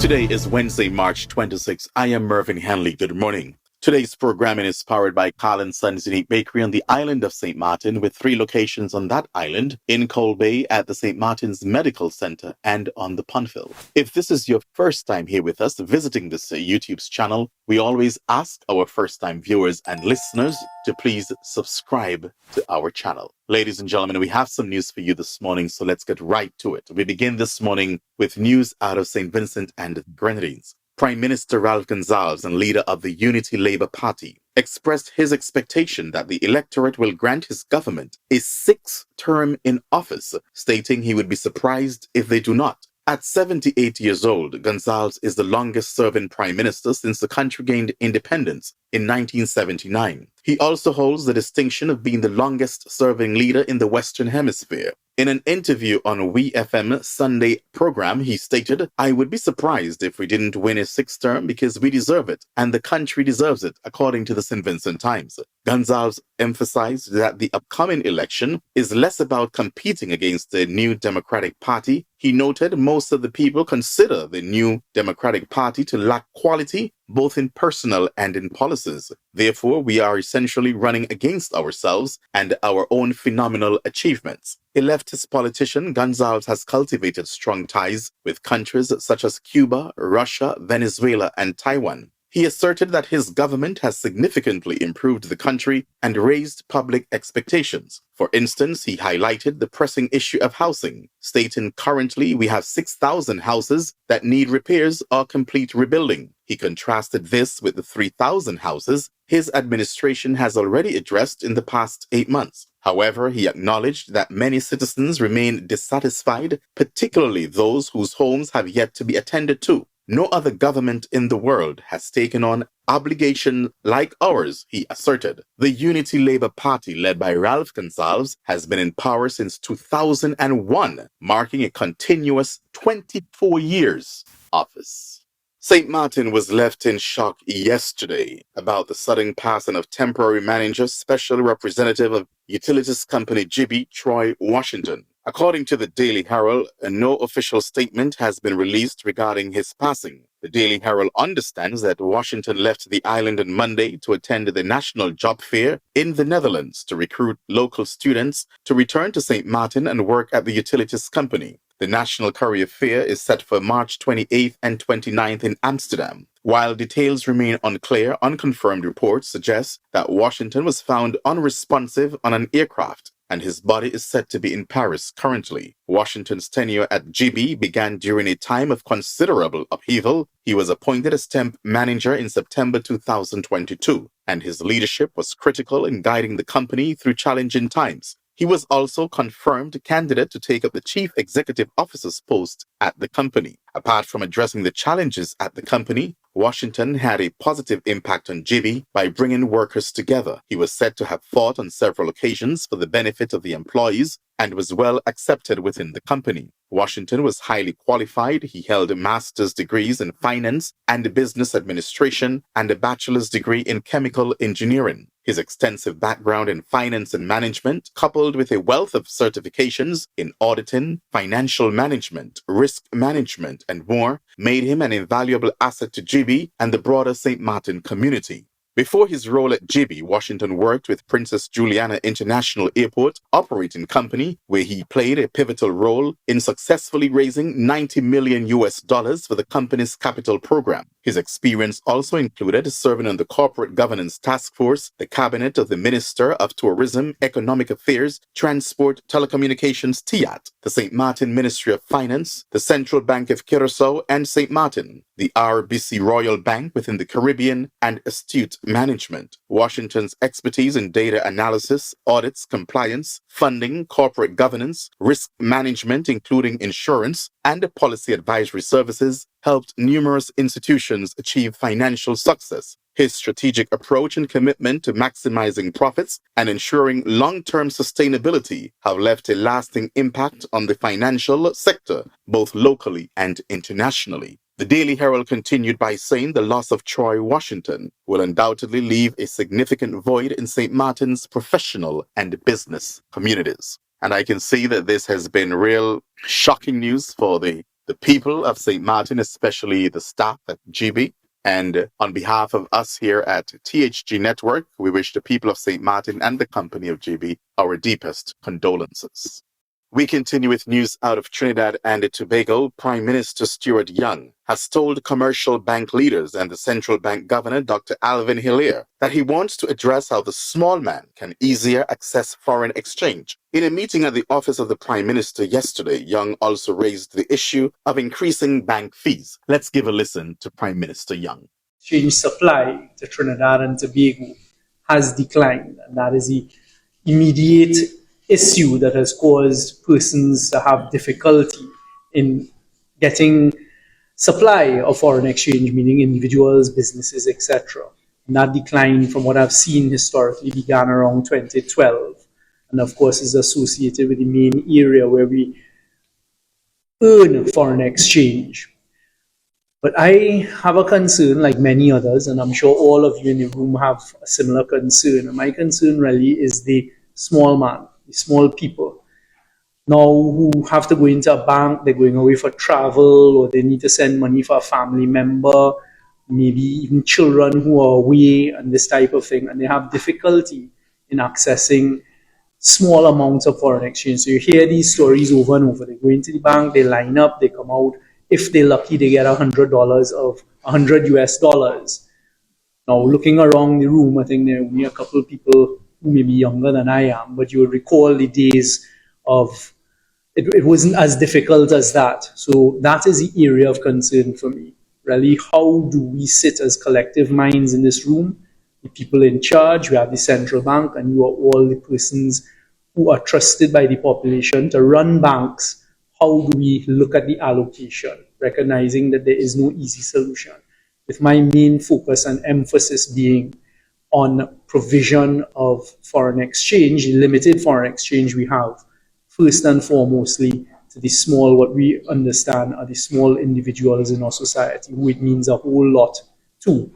Today is Wednesday, March 26. I am Mervin Hanley. Good morning. Today's programming is powered by Carl & Sons Unique Bakery on the island of St. Martin, with 3 locations on that island, in Cold Bay at the St. Martin's Medical Center and on the Puntville. If this is your first time here with us visiting this YouTube's channel, we always ask our first-time viewers and listeners to please subscribe to our channel. Ladies and gentlemen, we have some news for you this morning, so let's get right to it. We begin this morning with news out of St. Vincent and the Grenadines. Prime Minister Ralph Gonsalves and leader of the Unity Labour Party expressed his expectation that the electorate will grant his government a 6th term in office, stating he would be surprised if they do not. At 78 years old, Gonsalves is the longest-serving prime minister since the country gained independence in 1979. He also holds the distinction of being the longest-serving leader in the Western Hemisphere. In an interview on WeFM Sunday program, he stated, "I would be surprised if we didn't win a 6th term because we deserve it, and the country deserves it," according to the St. Vincent Times. Gonsalves emphasized that the upcoming election is less about competing against the New Democratic Party. He noted most of the people consider the New Democratic Party to lack quality, both in personnel and in policies. Therefore, we are essentially running against ourselves and our own phenomenal achievements. A leftist politician, Gonsalves has cultivated strong ties with countries such as Cuba, Russia, Venezuela, and Taiwan. He asserted that his government has significantly improved the country and raised public expectations. For instance, he highlighted the pressing issue of housing, stating, "Currently, we have 6,000 houses that need repairs or complete rebuilding." He contrasted this with the 3,000 houses his administration has already addressed in the past 8 months. However, he acknowledged that many citizens remain dissatisfied, particularly those whose homes have yet to be attended to. "No other government in the world has taken on obligation like ours," he asserted. The Unity Labour Party, led by Ralph Gonsalves, has been in power since 2001, marking a continuous 24 years office. St. Martin was left in shock yesterday about the sudden passing of temporary manager, special representative of utilities company GEBE, Troy Washington. According to the Daily Herald, no official statement has been released regarding his passing. The Daily Herald understands that Washington left the island on Monday to attend the National Job Fair in the Netherlands to recruit local students to return to St. Martin and work at the utilities company. The National Career Fair is set for March 28th and 29th in Amsterdam. While details remain unclear, unconfirmed reports suggest that Washington was found unresponsive on an aircraft, and his body is said to be in Paris currently. Washington's tenure at GEBE began during a time of considerable upheaval. He was appointed as temp manager in September 2022, and his leadership was critical in guiding the company through challenging times. He was also confirmed candidate to take up the chief executive officer's post at the company. Apart from addressing the challenges at the company, Washington had a positive impact on GEBE by bringing workers together. He was said to have fought on several occasions for the benefit of the employees and was well accepted within the company. Washington was highly qualified. He held a master's degrees in finance and business administration and a bachelor's degree in chemical engineering. His extensive background in finance and management, coupled with a wealth of certifications in auditing, financial management, risk management, and more, made him an invaluable asset to GEBE and the broader St. Martin community. Before his role at GEBE, Washington worked with Princess Juliana International Airport Operating Company, where he played a pivotal role in successfully raising $90 million for the company's capital program. His experience also included serving on the Corporate Governance Task Force, the cabinet of the Minister of Tourism, Economic Affairs, Transport, Telecommunications (TIAT), the St. Martin Ministry of Finance, the Central Bank of Curaçao and St. Martin, the RBC Royal Bank within the Caribbean, and astute management. Washington's expertise in data analysis, audits, compliance, funding, corporate governance, risk management, including insurance, and policy advisory services helped numerous institutions achieve financial success. His strategic approach and commitment to maximizing profits and ensuring long-term sustainability have left a lasting impact on the financial sector, both locally and internationally. The Daily Herald continued by saying the loss of Troy Washington will undoubtedly leave a significant void in St. Martin's professional and business communities. And I can see that this has been real shocking news for the The people of St. Maarten, especially the staff at GEBE, and on behalf of us here at THG Network, we wish the people of St. Maarten and the company of GEBE our deepest condolences. We continue with news out of Trinidad and Tobago. Prime Minister Stuart Young has told commercial bank leaders and the central bank governor, Dr. Alvin Hillier, that he wants to address how the small man can easier access foreign exchange. In a meeting at the office of the Prime Minister yesterday, Young also raised the issue of increasing bank fees. Let's give a listen to Prime Minister Young. Exchange supply to Trinidad and Tobago has declined, and that is the immediate issue that has caused persons to have difficulty in getting supply of foreign exchange, meaning individuals, businesses, etc. And that decline, from what I've seen historically, began around 2012, and of course is associated with the main area where we earn foreign exchange. But I have a concern, like many others, and I'm sure all of you in the room have a similar concern. And my concern really is the small man, the small people, now who have to go into a bank, they're going away for travel, or they need to send money for a family member, maybe even children who are away, and this type of thing, and they have difficulty in accessing small amounts of foreign exchange. So you hear these stories over and over. They go into the bank, they line up, they come out. If they're lucky, they get $100 of $100 US. Now, looking around the room, I think there are only a couple of people who may be younger than I am, but you will recall the days of it wasn't as difficult as that. So that is the area of concern for me. Really, how do we sit as collective minds in this room? The people in charge, we have the central bank, and you are all the persons who are trusted by the population to run banks. How do we look at the allocation, recognizing that there is no easy solution? With my main focus and emphasis being on provision of foreign exchange, the limited foreign exchange we have, first and foremostly to the small, what we understand are the small individuals in our society, who it means a whole lot to.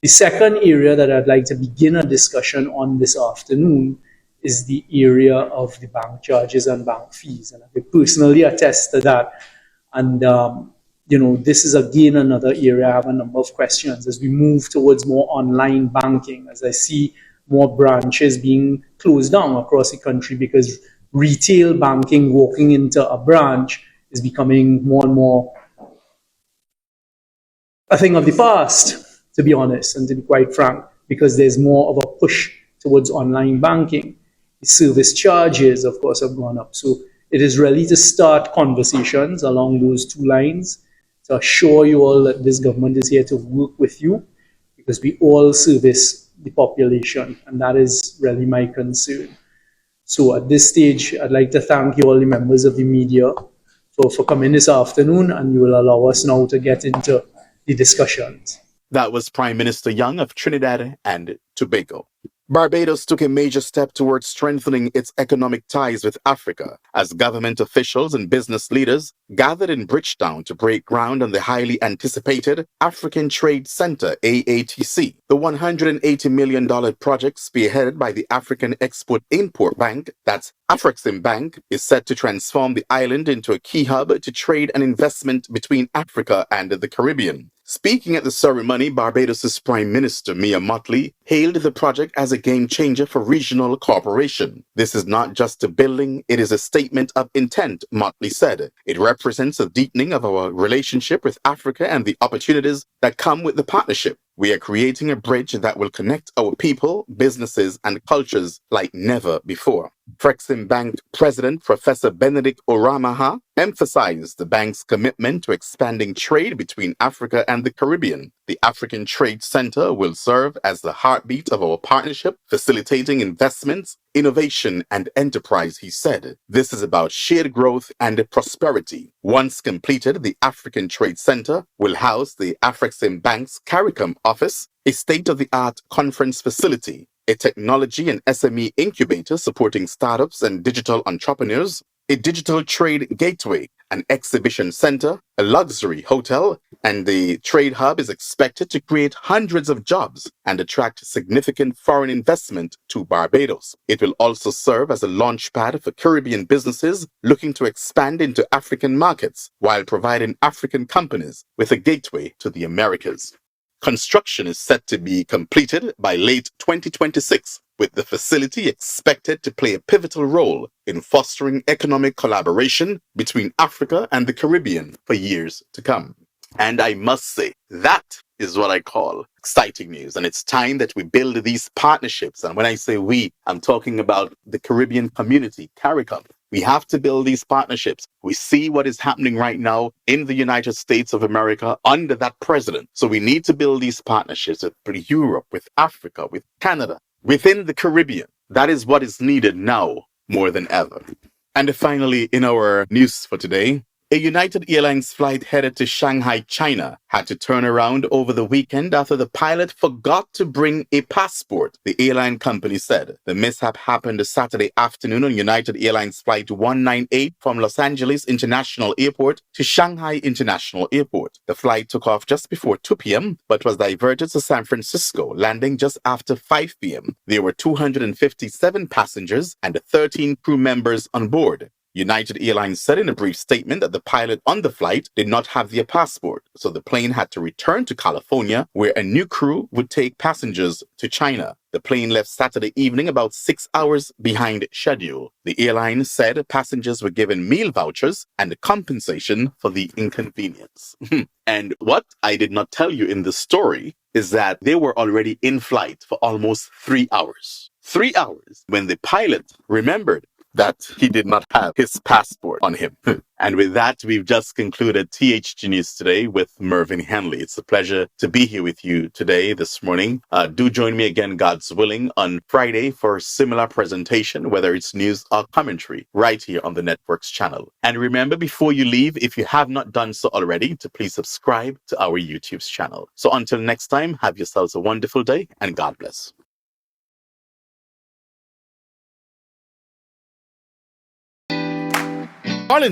The second area that I'd like to begin a discussion on this afternoon is the area of the bank charges and bank fees. And I can personally attest to that. And this is again another area I have a number of questions as we move towards more online banking, as I see more branches being closed down across the country because retail banking, walking into a branch, is becoming more and more a thing of the past, to be honest, and to be quite frank, because there's more of a push towards online banking. The service charges, of course, have gone up. So it is really to start conversations along those two lines to assure you all that this government is here to work with you, because we all service the population, and that is really my concern. So at this stage, I'd like to thank you all the members of the media for coming this afternoon, and you will allow us now to get into the discussions. That was Prime Minister Young of Trinidad and Tobago. Barbados took a major step towards strengthening its economic ties with Africa as government officials and business leaders gathered in Bridgetown to break ground on the highly anticipated African Trade Center, AATC. The $180 million project, spearheaded by the African Export-Import Bank, that's Afreximbank, is set to transform the island into a key hub to trade and investment between Africa and the Caribbean. Speaking at the ceremony, Barbados' Prime Minister Mia Mottley hailed the project as a game changer for regional cooperation. This is not just a building, it is a statement of intent, Mottley said. It represents a deepening of our relationship with Africa and the opportunities that come with the partnership. We are creating a bridge that will connect our people, businesses, and cultures like never before. Afreximbank President Professor Benedict Oramaha emphasized the bank's commitment to expanding trade between Africa and the Caribbean. The African Trade Center will serve as the heartbeat of our partnership, facilitating investments, innovation, and enterprise, he said. This is about shared growth and prosperity. Once completed, the African Trade Center will house the Afreximbank's CARICOM office, a state-of-the-art conference facility, a technology and SME incubator supporting startups and digital entrepreneurs, a digital trade gateway, an exhibition center, a luxury hotel, and the trade hub is expected to create hundreds of jobs and attract significant foreign investment to Barbados. It will also serve as a launchpad for Caribbean businesses looking to expand into African markets while providing African companies with a gateway to the Americas. Construction is set to be completed by late 2026, with the facility expected to play a pivotal role in fostering economic collaboration between Africa and the Caribbean for years to come. And I must say, that is what I call exciting news. And it's time that we build these partnerships. And when I say we, I'm talking about the Caribbean community, CARICOM. We have to build these partnerships. We see what is happening right now in the United States of America under that president. So we need to build these partnerships with Europe, with Africa, with Canada, within the Caribbean. That is what is needed now more than ever. And finally, in our news for today, a United Airlines flight headed to Shanghai, China, had to turn around over the weekend after the pilot forgot to bring a passport, the airline company said. The mishap happened Saturday afternoon on United Airlines Flight 198 from Los Angeles International Airport to Shanghai International Airport. The flight took off just before 2 p.m., but was diverted to San Francisco, landing just after 5 p.m. There were 257 passengers and 13 crew members on board. United Airlines said in a brief statement that the pilot on the flight did not have their passport, so the plane had to return to California, where a new crew would take passengers to China. The plane left Saturday evening about 6 hours behind schedule. The airline said passengers were given meal vouchers and compensation for the inconvenience. And what I did not tell you in the story is that they were already in flight for almost 3 hours. 3 hours when the pilot remembered that he did not have his passport on him. And with that, we've just concluded THG News Today with Mervin Hanley. It's a pleasure to be here with you today, this morning. Do join me again, God's willing, on Friday for a similar presentation, whether it's news or commentary, right here on the network's channel. And remember, before you leave, if you have not done so already, to please subscribe to our YouTube's channel. So until next time, have yourselves a wonderful day and God bless.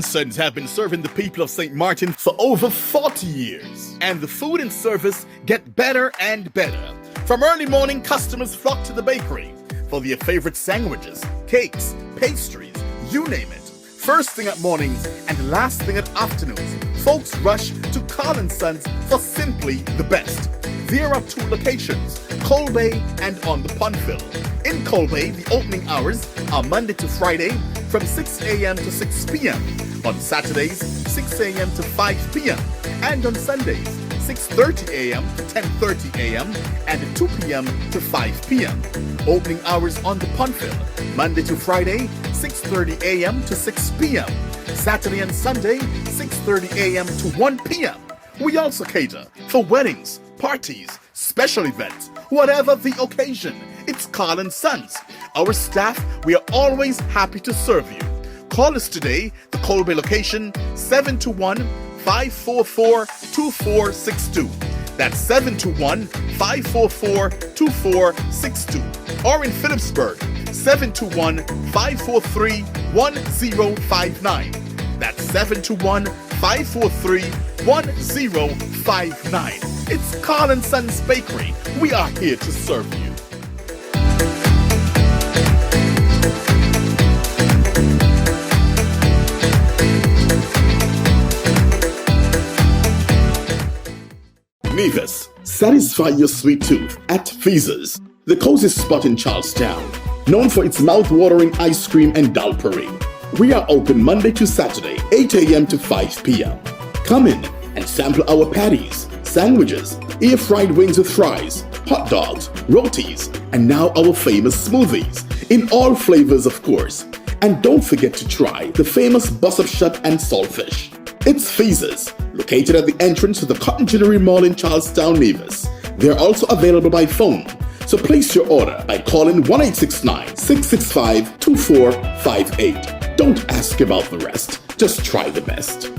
Sons have been serving the people of St. Maarten for over 40 years, and the food and service get better and better. From early morning, customers flock to the bakery for their favorite sandwiches, cakes, pastries, you name it. First thing at mornings and last thing at afternoons, folks rush to Sons for simply the best. There are 2 locations, Colbay and on the Punfill. In Colbay, the opening hours are Monday to Friday from 6 a.m. to 6 p.m. On Saturdays, 6 a.m. to 5 p.m. And on Sundays, 6:30 a.m. to 10:30 a.m. and 2 p.m. to 5 p.m. Opening hours on the Punfill, Monday to Friday, 6:30 a.m. to 6 p.m. Saturday and Sunday, 6:30 a.m. to 1 p.m. We also cater for weddings, parties, special events, whatever the occasion. It's Sons. Our staff, we are always happy to serve you. Call us today, the Colbay location, 721-544-2462. That's 721-544-2462. Or in Phillipsburg, 721-543-1059. That's 721-543-1059. It's Sons Bakery. We are here to serve you. Nevis, satisfy your sweet tooth at Feaser's, the cozy spot in Charlestown, known for its mouth-watering ice cream and dal parade. We are open Monday to Saturday, 8 a.m. to 5 p.m. Come in and sample our patties, sandwiches, air-fried wings with fries, hot dogs, rotis, and now our famous smoothies, in all flavors of course. And don't forget to try the famous bus-up shut and saltfish. It's Feaser's, located at the entrance to the Cotton Gillery Mall in Charlestown, Nevis. They're also available by phone, so place your order by calling 1-869-665-2458. Don't ask about the rest, just try the best.